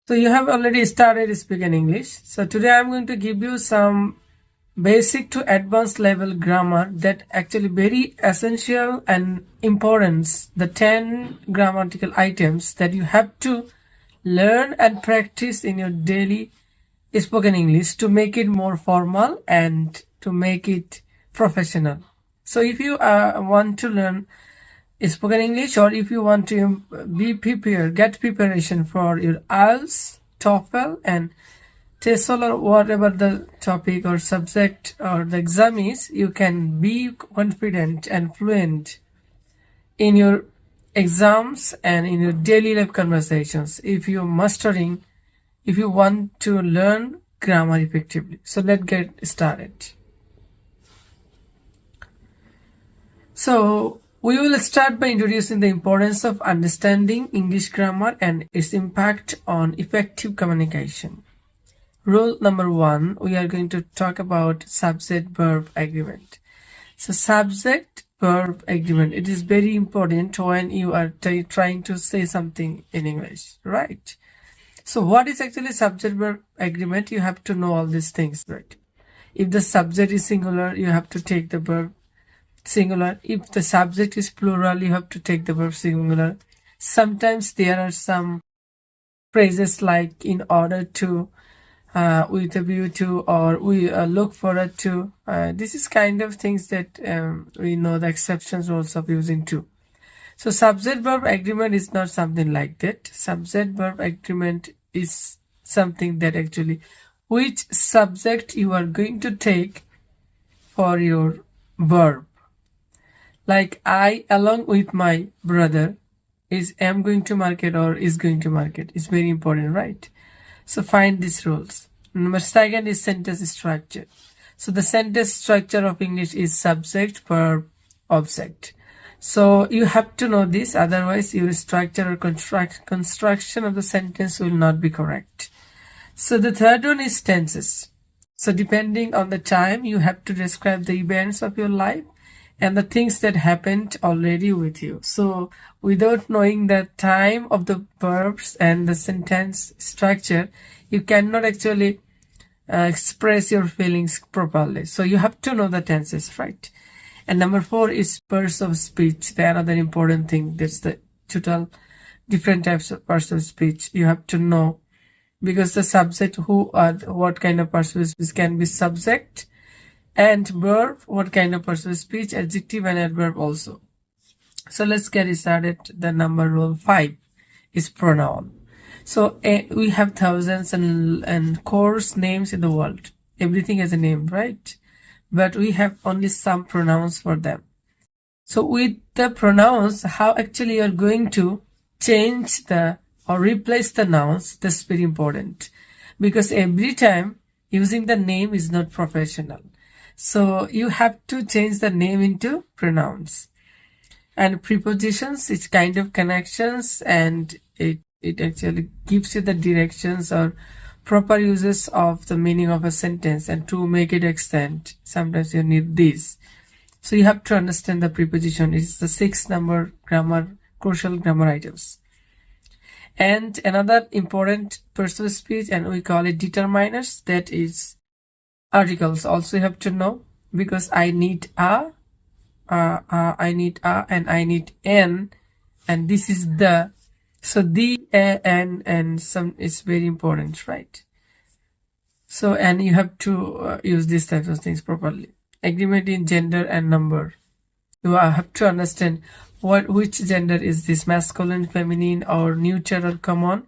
So you have already started speaking English. So today I'm going to give you some basic to advanced level grammar that actually very essential and important. The 10 grammatical items that you have to learn and practice in your daily spoken English to make it more formal and to make it professional. So if you want to learn spoken English, or if you want to be prepared, get preparation for your IELTS, TOEFL, and TESOL, or whatever the topic or subject or the exam is, you can be confident and fluent in your exams and in your daily life conversations if you want to learn grammar effectively. So let's get started. So we will start by introducing the importance of understanding English grammar and its impact on effective communication. Rule number 1, we are going to talk about subject-verb agreement. So subject-verb agreement, it is very important when you are trying to say something in English, right? So what is actually subject-verb agreement? You have to know all these things, right? If the subject is singular, you have to take the verb singular. If the subject is plural, you have to take the verb singular. Sometimes there are some phrases like in order to, with a view to, or we look forward to. This is kind of things that we know the exceptions also of using to. So subject verb agreement is not something like that. Subject verb agreement is something that actually which subject you are going to take for your verb. Like I along with my brother is am going to market or is going to market. It's very important, right? So find these rules. Number 2 is sentence structure. So the sentence structure of English is subject, verb, object. So you have to know this, otherwise your structure or construction of the sentence will not be correct. So the 3rd one is tenses. So depending on the time, you have to describe the events of your life and the things that happened already with you. So without knowing the time of the verbs and the sentence structure, you cannot actually express your feelings properly. So you have to know the tenses, right? And number 4 is parts of speech. The another important thing. That's the total different types of parts of speech. You have to know, because the subject who or what kind of parts of speech can be subject, and verb, what kind of parts of speech, adjective and adverb also. So let's get started. The number rule 5 is pronoun. So we have thousands and coarse names in the world. Everything has a name, right? But we have only some pronouns for them. So with the pronouns, how actually you're going to change the or replace the nouns, that's very important, because every time using the name is not professional. So you have to change the name into pronouns. And prepositions, it's kind of connections, and it actually gives you the directions or proper uses of the meaning of a sentence. And to make it extend, sometimes you need this. So you have to understand the preposition. It's the 6 number crucial grammar items. And another important part of speech, and we call it determiners, that is articles. Also you have to know, because I need a, I need a, and I need an, and this is the. So the, and some is very important, right? So, and you have to use these types of things properly. Agreement in gender and number. You have to understand which gender is this, masculine, feminine, or neutral, or common,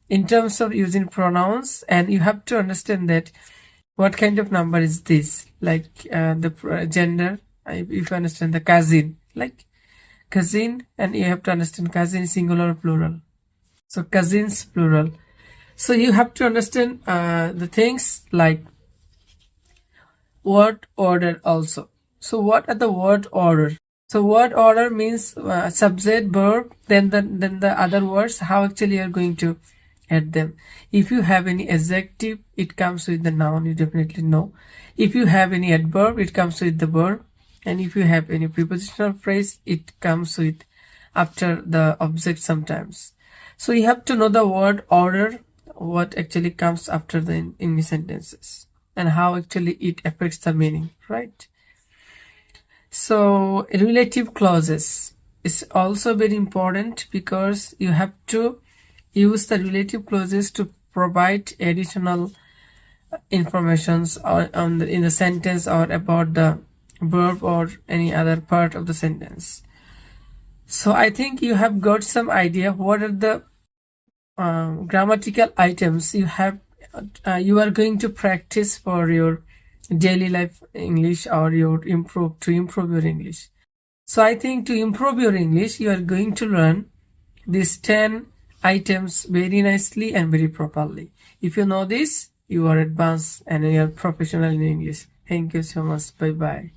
in terms of using pronouns. And you have to understand that what kind of number is this, like the gender. If you understand the cousin, like cousin, and you have to understand cousin singular or plural. So cousins plural. So you have to understand the things like word order also. So what are the word order? So word order means subject, verb, then the other words, how actually you are going to add them. If you have any adjective, it comes with the noun, you definitely know. If you have any adverb, it comes with the verb. And if you have any prepositional phrase, it comes with after the object sometimes. So you have to know the word order what actually comes after the English sentences and how actually it affects the meaning, right? So relative clauses is also very important because you have to use the relative clauses to provide additional informations in the sentence or about the verb or any other part of the sentence. So I think you have got some idea what are the grammatical items you are going to practice for your daily life English or improve your English. So I think to improve your English, you are going to learn these 10 items very nicely and very properly. If you know this, you are advanced and you are professional in English. Thank you so much. Bye bye.